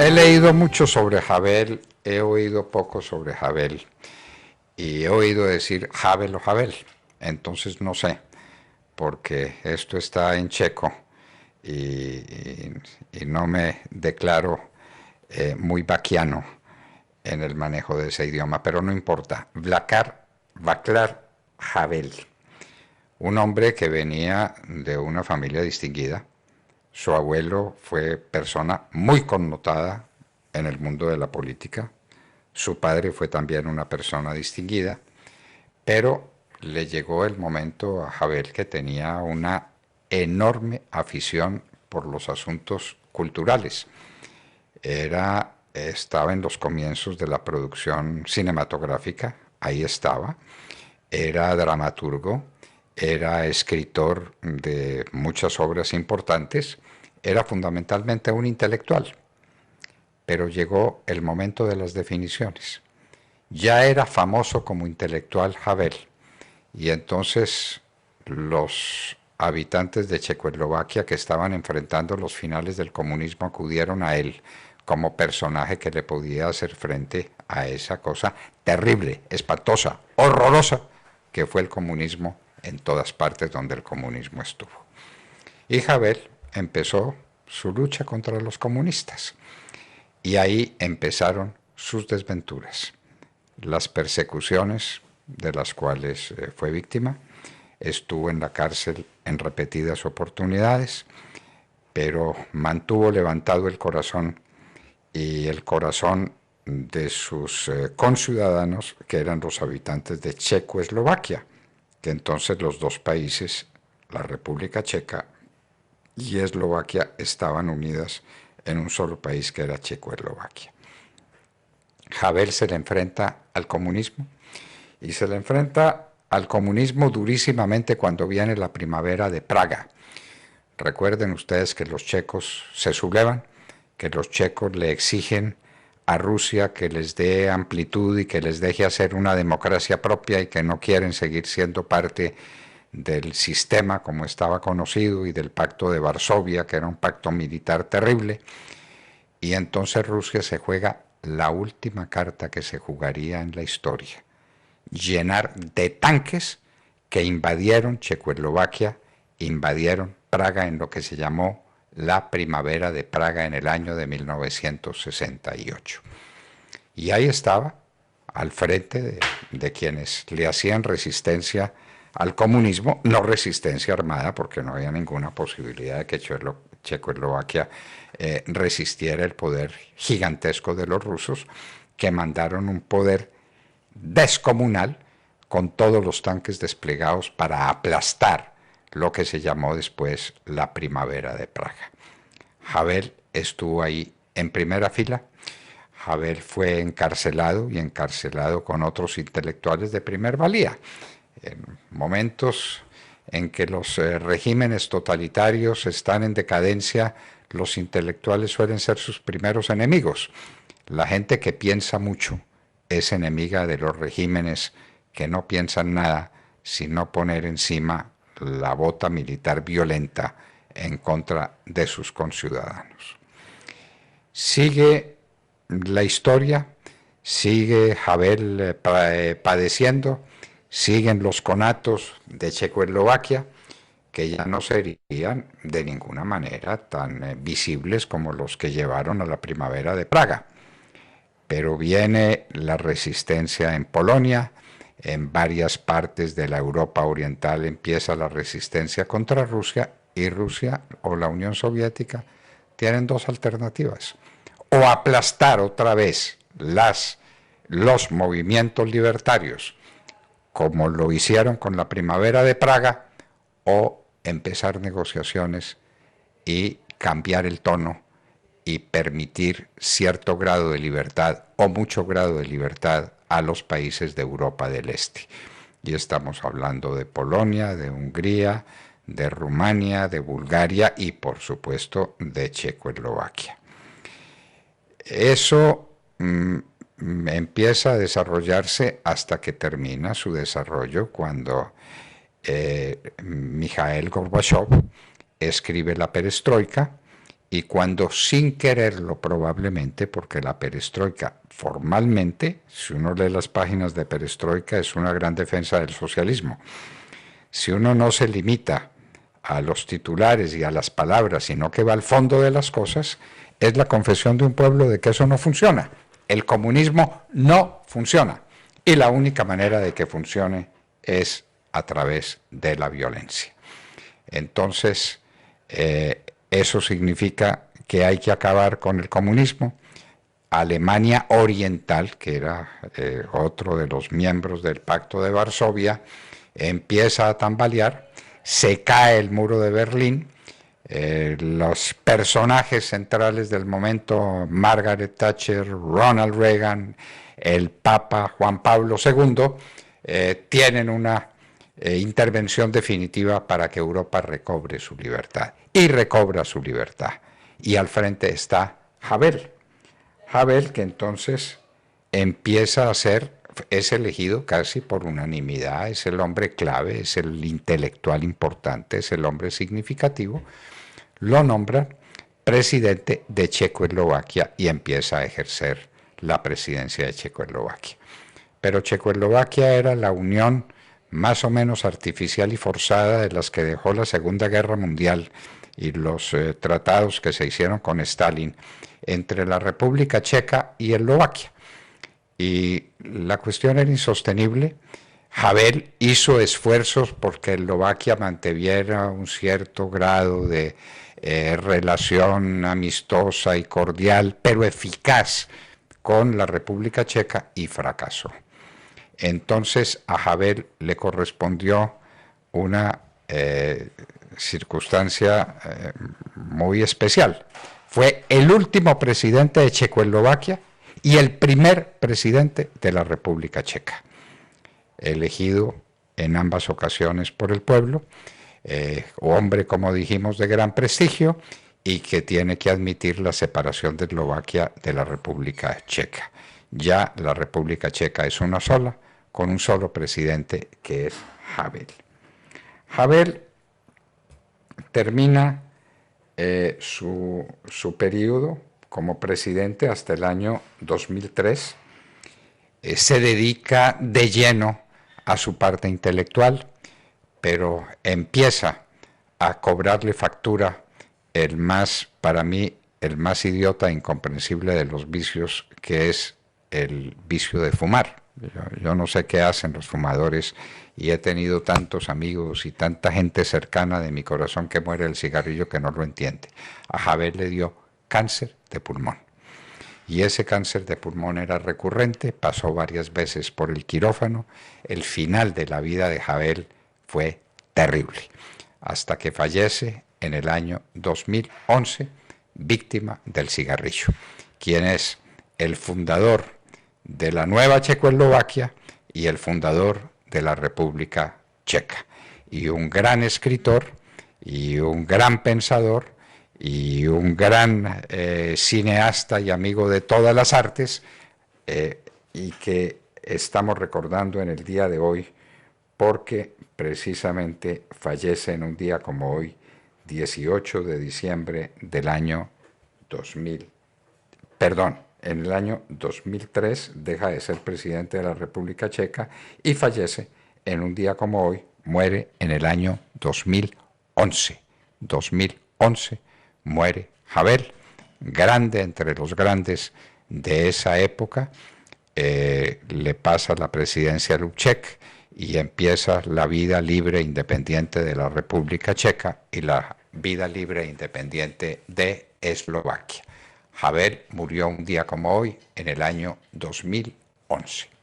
He leído mucho sobre Havel, he oído poco sobre Havel y he oído decir Havel o Havel. Entonces no sé, porque esto está en checo y no me declaro muy vaquiano en el manejo de ese idioma, pero no importa. Václav Havel, un hombre que venía de una familia distinguida. Su abuelo fue persona muy connotada en el mundo de la política. Su padre fue también una persona distinguida, pero le llegó el momento a Havel que tenía una enorme afición por los asuntos culturales. Estaba en los comienzos de la producción cinematográfica, ahí estaba, era dramaturgo, era escritor de muchas obras importantes, era fundamentalmente un intelectual, pero llegó el momento de las definiciones. Ya era famoso como intelectual Havel, y entonces los habitantes de Checoslovaquia que estaban enfrentando los finales del comunismo acudieron a él como personaje que le podía hacer frente a esa cosa terrible, espantosa, horrorosa que fue el comunismo en todas partes donde el comunismo estuvo. Y Havel empezó su lucha contra los comunistas. Y ahí empezaron sus desventuras, las persecuciones de las cuales fue víctima. Estuvo en la cárcel en repetidas oportunidades, pero mantuvo levantado el corazón y el corazón de sus conciudadanos, que eran los habitantes de Checoslovaquia, que entonces los dos países, la República Checa y Eslovaquia, estaban unidas en un solo país que era Checoslovaquia. Havel se le enfrenta al comunismo y se le enfrenta al comunismo durísimamente cuando viene la primavera de Praga. Recuerden ustedes que los checos se sublevan, que los checos le exigen a Rusia que les dé amplitud y que les deje hacer una democracia propia y que no quieren seguir siendo parte del sistema como estaba conocido y del pacto de Varsovia, que era un pacto militar terrible. Y entonces Rusia se juega la última carta que se jugaría en la historia: llenar de tanques que invadieron Checoslovaquia, invadieron Praga en lo que se llamó la primavera de Praga en el año de 1968. Y ahí estaba, al frente de quienes le hacían resistencia al comunismo, no resistencia armada, porque no había ninguna posibilidad de que Checoslovaquia resistiera el poder gigantesco de los rusos, que mandaron un poder descomunal con todos los tanques desplegados para aplastar lo que se llamó después la primavera de Praga. Havel estuvo ahí en primera fila. Havel fue encarcelado y encarcelado con otros intelectuales de primer valía. En momentos en que los regímenes totalitarios están en decadencia, los intelectuales suelen ser sus primeros enemigos. La gente que piensa mucho es enemiga de los regímenes que no piensan nada sino poner encima la bota militar violenta en contra de sus conciudadanos. Sigue la historia, sigue Havel padeciendo, siguen los conatos de Checoslovaquia, que ya no serían de ninguna manera tan visibles como los que llevaron a la primavera de Praga. Pero viene la resistencia en Polonia, en varias partes de la Europa Oriental empieza la resistencia contra Rusia, y Rusia o la Unión Soviética tienen dos alternativas: o aplastar otra vez los movimientos libertarios, como lo hicieron con la primavera de Praga, o empezar negociaciones y cambiar el tono y permitir cierto grado de libertad o mucho grado de libertad a los países de Europa del Este. Y estamos hablando de Polonia, de Hungría, de Rumania, de Bulgaria y por supuesto de Checoslovaquia. Eso empieza a desarrollarse hasta que termina su desarrollo cuando Mikhail Gorbachev escribe la perestroika y cuando sin quererlo probablemente, porque la perestroika formalmente, si uno lee las páginas de perestroika, es una gran defensa del socialismo. Si uno no se limita a los titulares y a las palabras, sino que va al fondo de las cosas, es la confesión de un pueblo de que eso no funciona. El comunismo no funciona. Y la única manera de que funcione es a través de la violencia. Entonces, eso significa que hay que acabar con el comunismo. Alemania Oriental, que era otro de los miembros del Pacto de Varsovia, empieza a tambalear, se cae el muro de Berlín, los personajes centrales del momento, Margaret Thatcher, Ronald Reagan, el Papa Juan Pablo II, tienen una intervención definitiva para que Europa recobre su libertad. Y recobra su libertad. Y al frente está Havel. Havel, que entonces empieza a ser, es elegido casi por unanimidad, es el hombre clave, es el intelectual importante, es el hombre significativo, lo nombran presidente de Checoslovaquia y empieza a ejercer la presidencia de Checoslovaquia. Pero Checoslovaquia era la unión más o menos artificial y forzada de las que dejó la Segunda Guerra Mundial y los tratados que se hicieron con Stalin entre la República Checa y Eslovaquia. Y la cuestión era insostenible. Havel hizo esfuerzos porque Eslovaquia mantuviera un cierto grado de relación amistosa y cordial, pero eficaz con la República Checa, y fracasó. Entonces a Havel le correspondió una circunstancia muy especial. Fue el último presidente de Checoslovaquia y el primer presidente de la República Checa, elegido en ambas ocasiones por el pueblo, hombre, como dijimos, de gran prestigio y que tiene que admitir la separación de Eslovaquia de la República Checa. Ya la República Checa es una sola, con un solo presidente, que es Havel. Havel termina su periodo como presidente hasta el año 2003. Se dedica de lleno a su parte intelectual, pero empieza a cobrarle factura para mí, el más idiota e incomprensible de los vicios, que es el vicio de fumar. Yo no sé qué hacen los fumadores y he tenido tantos amigos y tanta gente cercana de mi corazón que muere del cigarrillo que no lo entiende. A Havel le dio cáncer de pulmón y ese cáncer de pulmón era recurrente, pasó varias veces por el quirófano. El final de la vida de Havel fue terrible, hasta que fallece en el año 2011, víctima del cigarrillo. Quien es el fundador de la nueva Checoslovaquia y el fundador de la República Checa, y un gran escritor y un gran pensador y un gran cineasta y amigo de todas las artes, y que estamos recordando en el día de hoy porque precisamente fallece en un día como hoy, 18 de diciembre del año 2000, perdón, en el año 2003 deja de ser presidente de la República Checa y fallece en un día como hoy, muere en el año 2011. 2011 muere Havel, grande entre los grandes de esa época. Le pasa la presidencia a Lubček y empieza la vida libre e independiente de la República Checa y la vida libre e independiente de Eslovaquia. Havel murió un día como hoy en el año 2011.